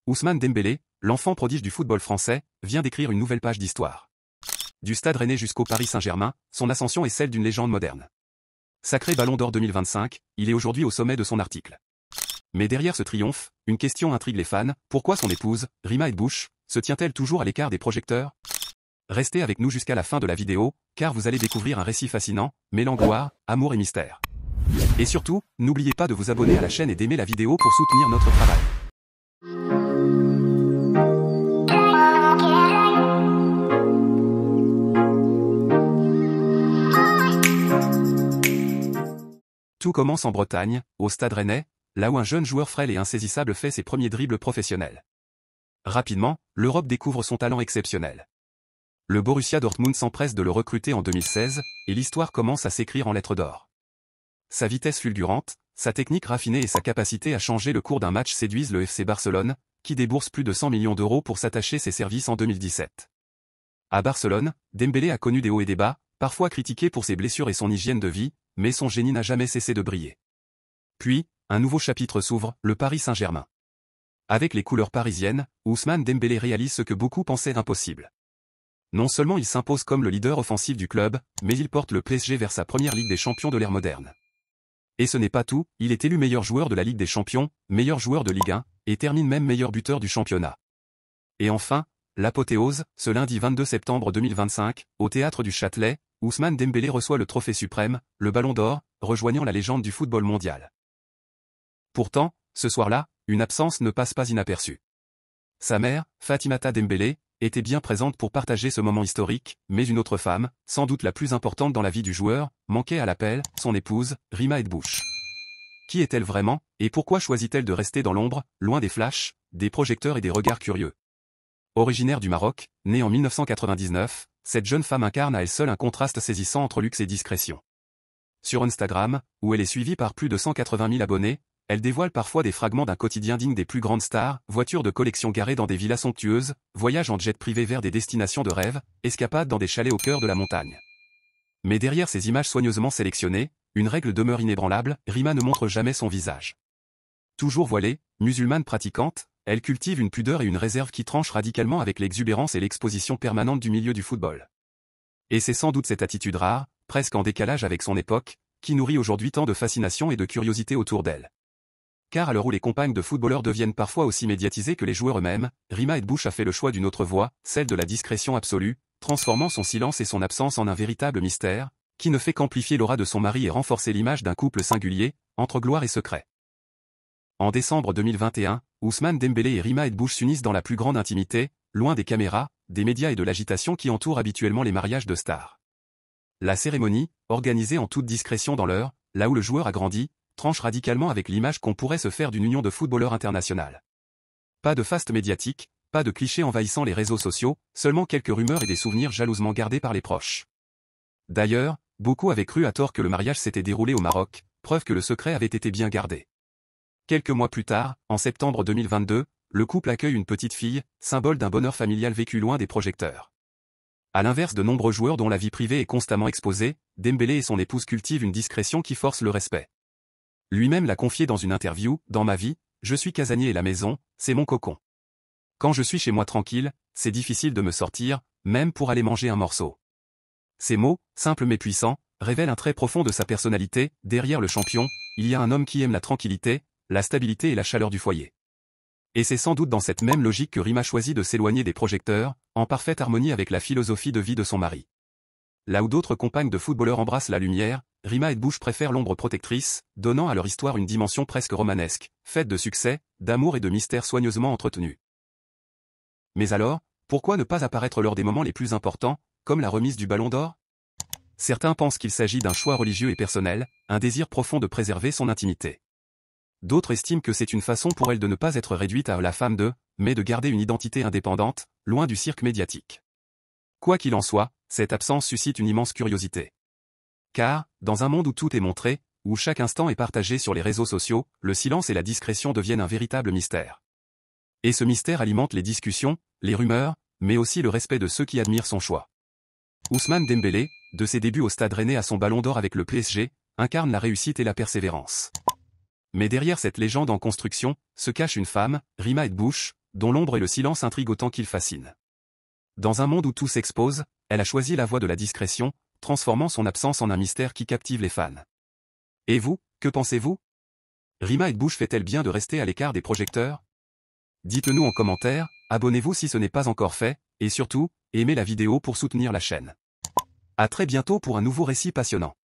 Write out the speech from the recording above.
Ousmane Dembélé, l'enfant prodige du football français, vient d'écrire une nouvelle page d'histoire. Du Stade Rennais jusqu'au Paris Saint-Germain, son ascension est celle d'une légende moderne. Sacré Ballon d'Or 2025, il est aujourd'hui au sommet de son article. Mais derrière ce triomphe, une question intrigue les fans, pourquoi son épouse, Rima Edbouch, se tient-elle toujours à l'écart des projecteurs? Restez avec nous jusqu'à la fin de la vidéo, car vous allez découvrir un récit fascinant, mêlant gloire, amour et mystère. Et surtout, n'oubliez pas de vous abonner à la chaîne et d'aimer la vidéo pour soutenir notre travail. Tout commence en Bretagne, au Stade Rennais, là où un jeune joueur frêle et insaisissable fait ses premiers dribbles professionnels. Rapidement, l'Europe découvre son talent exceptionnel. Le Borussia Dortmund s'empresse de le recruter en 2016, et l'histoire commence à s'écrire en lettres d'or. Sa vitesse fulgurante, sa technique raffinée et sa capacité à changer le cours d'un match séduisent le FC Barcelone, qui débourse plus de 100 millions d'euros pour s'attacher ses services en 2017. À Barcelone, Dembélé a connu des hauts et des bas, parfois critiqué pour ses blessures et son hygiène de vie, mais son génie n'a jamais cessé de briller. Puis, un nouveau chapitre s'ouvre, le Paris Saint-Germain. Avec les couleurs parisiennes, Ousmane Dembélé réalise ce que beaucoup pensaient impossible. Non seulement il s'impose comme le leader offensif du club, mais il porte le PSG vers sa première Ligue des Champions de l'ère moderne. Et ce n'est pas tout, il est élu meilleur joueur de la Ligue des Champions, meilleur joueur de Ligue 1, et termine même meilleur buteur du championnat. Et enfin, l'apothéose, ce lundi 22 septembre 2025, au Théâtre du Châtelet, Ousmane Dembélé reçoit le trophée suprême, le Ballon d'Or, rejoignant la légende du football mondial. Pourtant, ce soir-là, une absence ne passe pas inaperçue. Sa mère, Fatimata Dembélé, était bien présente pour partager ce moment historique, mais une autre femme, sans doute la plus importante dans la vie du joueur, manquait à l'appel, son épouse, Rima Edbouch. Qui est-elle vraiment, et pourquoi choisit-elle de rester dans l'ombre, loin des flashs, des projecteurs et des regards curieux? Originaire du Maroc, née en 1999, cette jeune femme incarne à elle seule un contraste saisissant entre luxe et discrétion. Sur Instagram, où elle est suivie par plus de 180 000 abonnés, elle dévoile parfois des fragments d'un quotidien digne des plus grandes stars, voitures de collection garées dans des villas somptueuses, voyages en jet privé vers des destinations de rêve, escapades dans des chalets au cœur de la montagne. Mais derrière ces images soigneusement sélectionnées, une règle demeure inébranlable, Rima ne montre jamais son visage. Toujours voilée, musulmane pratiquante, elle cultive une pudeur et une réserve qui tranchent radicalement avec l'exubérance et l'exposition permanente du milieu du football. Et c'est sans doute cette attitude rare, presque en décalage avec son époque, qui nourrit aujourd'hui tant de fascination et de curiosité autour d'elle. Car à l'heure où les compagnes de footballeurs deviennent parfois aussi médiatisées que les joueurs eux-mêmes, Rima Edbouch a fait le choix d'une autre voie, celle de la discrétion absolue, transformant son silence et son absence en un véritable mystère, qui ne fait qu'amplifier l'aura de son mari et renforcer l'image d'un couple singulier, entre gloire et secret. En décembre 2021, Ousmane Dembélé et Rima Edbouch s'unissent dans la plus grande intimité, loin des caméras, des médias et de l'agitation qui entourent habituellement les mariages de stars. La cérémonie, organisée en toute discrétion dans l'heure, là où le joueur a grandi, tranche radicalement avec l'image qu'on pourrait se faire d'une union de footballeurs international. Pas de faste médiatique, pas de clichés envahissant les réseaux sociaux, seulement quelques rumeurs et des souvenirs jalousement gardés par les proches. D'ailleurs, beaucoup avaient cru à tort que le mariage s'était déroulé au Maroc, preuve que le secret avait été bien gardé. Quelques mois plus tard, en septembre 2022, le couple accueille une petite fille, symbole d'un bonheur familial vécu loin des projecteurs. À l'inverse de nombreux joueurs dont la vie privée est constamment exposée, Dembélé et son épouse cultivent une discrétion qui force le respect. Lui-même l'a confié dans une interview, « Dans ma vie, je suis casanier et la maison, c'est mon cocon. Quand je suis chez moi tranquille, c'est difficile de me sortir, même pour aller manger un morceau. » Ces mots, simples mais puissants, révèlent un trait profond de sa personnalité. Derrière le champion, il y a un homme qui aime la tranquillité, la stabilité et la chaleur du foyer. Et c'est sans doute dans cette même logique que Rima choisit de s'éloigner des projecteurs, en parfaite harmonie avec la philosophie de vie de son mari. Là où d'autres compagnes de footballeurs embrassent la lumière, Rima Edbouch préfère l'ombre protectrice, donnant à leur histoire une dimension presque romanesque, faite de succès, d'amour et de mystères soigneusement entretenus. Mais alors, pourquoi ne pas apparaître lors des moments les plus importants, comme la remise du Ballon d'Or? Certains pensent qu'il s'agit d'un choix religieux et personnel, un désir profond de préserver son intimité. D'autres estiment que c'est une façon pour elle de ne pas être réduite à la femme de, mais de garder une identité indépendante, loin du cirque médiatique. Quoi qu'il en soit, cette absence suscite une immense curiosité. Car, dans un monde où tout est montré, où chaque instant est partagé sur les réseaux sociaux, le silence et la discrétion deviennent un véritable mystère. Et ce mystère alimente les discussions, les rumeurs, mais aussi le respect de ceux qui admirent son choix. Ousmane Dembélé, de ses débuts au Stade Rennais à son Ballon d'Or avec le PSG, incarne la réussite et la persévérance. Mais derrière cette légende en construction, se cache une femme, Rima Edbouch, dont l'ombre et le silence intriguent autant qu'ils fascinent. Dans un monde où tout s'expose, elle a choisi la voie de la discrétion, transformant son absence en un mystère qui captive les fans. Et vous, que pensez-vous? Rima Edbouch fait-elle bien de rester à l'écart des projecteurs? Dites-le nous en commentaire, abonnez-vous si ce n'est pas encore fait, et surtout, aimez la vidéo pour soutenir la chaîne. À très bientôt pour un nouveau récit passionnant.